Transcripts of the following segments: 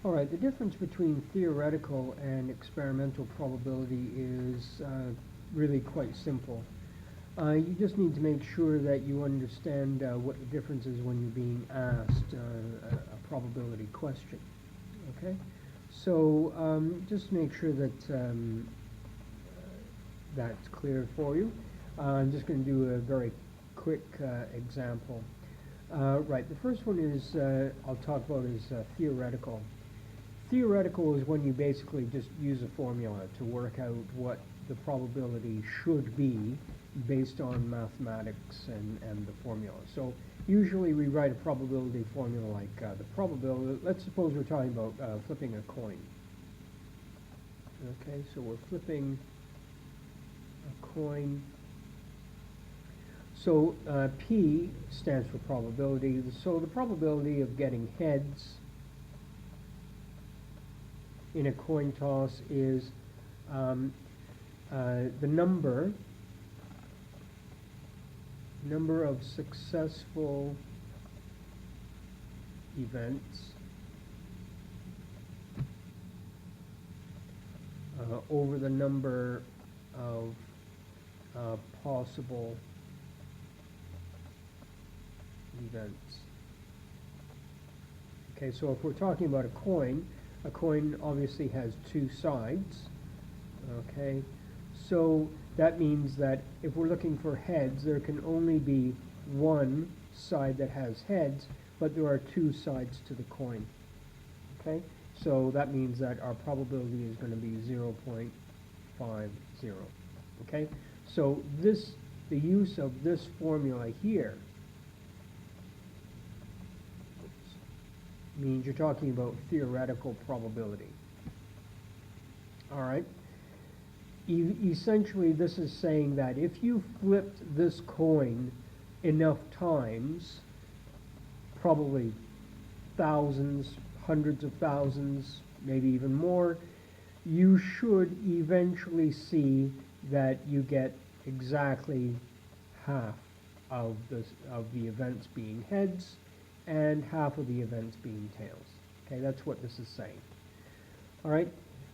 All right, the difference between theoretical and experimental probability is really quite simple. You just need to make sure that you understand what the difference is when you're being asked a probability question. Okay? So just make sure that that's clear for you. I'm just going to do a very quick example. Right, the first one is I'll talk about is theoretical. Theoretical is when you basically just use a formula to work out what the probability should be based on mathematics and the formula. So usually we write a probability formula like the probability, let's suppose we're talking about flipping a coin. Okay, so we're flipping a coin. So P stands for probability. So the probability of getting heads in a coin toss is the number of successful events over the number of possible events. Okay, so if we're talking about a coin obviously has two sides. Okay, so that means that if we're looking for heads, there can only be one side that has heads, but there are two sides to the coin. Okay, so that means that our probability is going to be 0.50. Okay, so the use of this formula here means you're talking about theoretical probability. All right. Essentially, this is saying that if you flipped this coin enough times, probably thousands, hundreds of thousands, maybe even more, you should eventually see that you get exactly half of the events being heads and half of the events being tails. Okay, that's what this is saying. All right.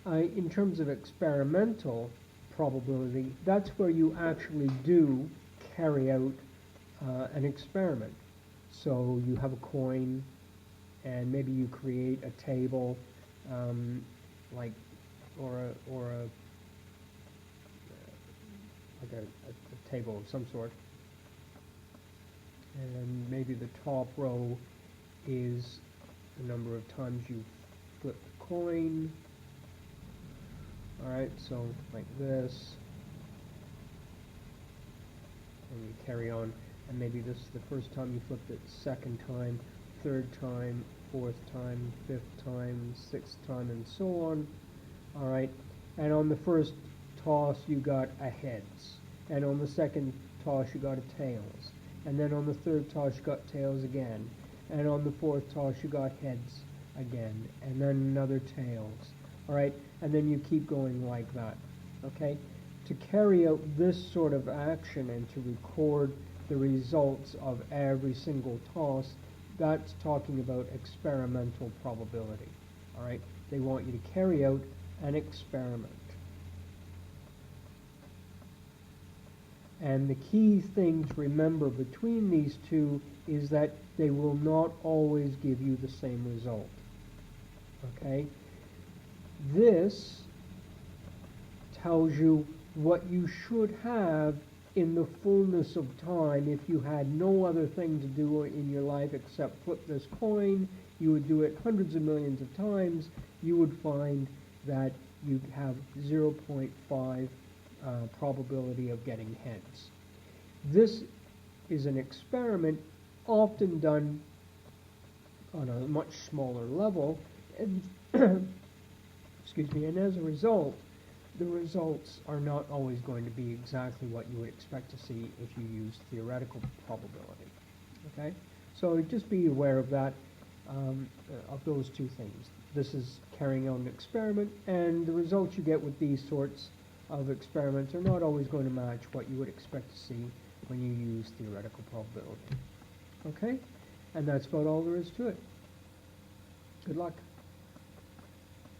In terms of experimental probability, that's where you actually do carry out an experiment. So you have a coin, and maybe you create a table, like a table of some sort, and maybe the top row is the number of times you flip the coin. Alright, so like this, and you carry on, and maybe this is the first time you flipped it, second time, third time, fourth time, fifth time, sixth time, and so on. Alright, and on the first toss you got a heads, and on the second toss you got a tails, and then on the third toss you got tails again, and on the fourth toss you got heads again, and then another tails. Alright, and then you keep going like that. Okay, to carry out this sort of action and to record the results of every single toss, that's talking about experimental probability. Alright, they want you to carry out an experiment. And the key thing to remember between these two is that they will not always give you the same result. Okay? This tells you what you should have in the fullness of time. If you had no other thing to do in your life except flip this coin, you would do it hundreds of millions of times, you would find that you have 0.5 probability of getting heads. This is an experiment often done on a much smaller level, and excuse me, and as a result, the results are not always going to be exactly what you would expect to see if you use theoretical probability. Okay, so just be aware of that, of those two things. This is carrying out an experiment, and the results you get with these sorts of experiments are not always going to match what you would expect to see when you use theoretical probability. Okay, and that's about all there is to it. Good luck.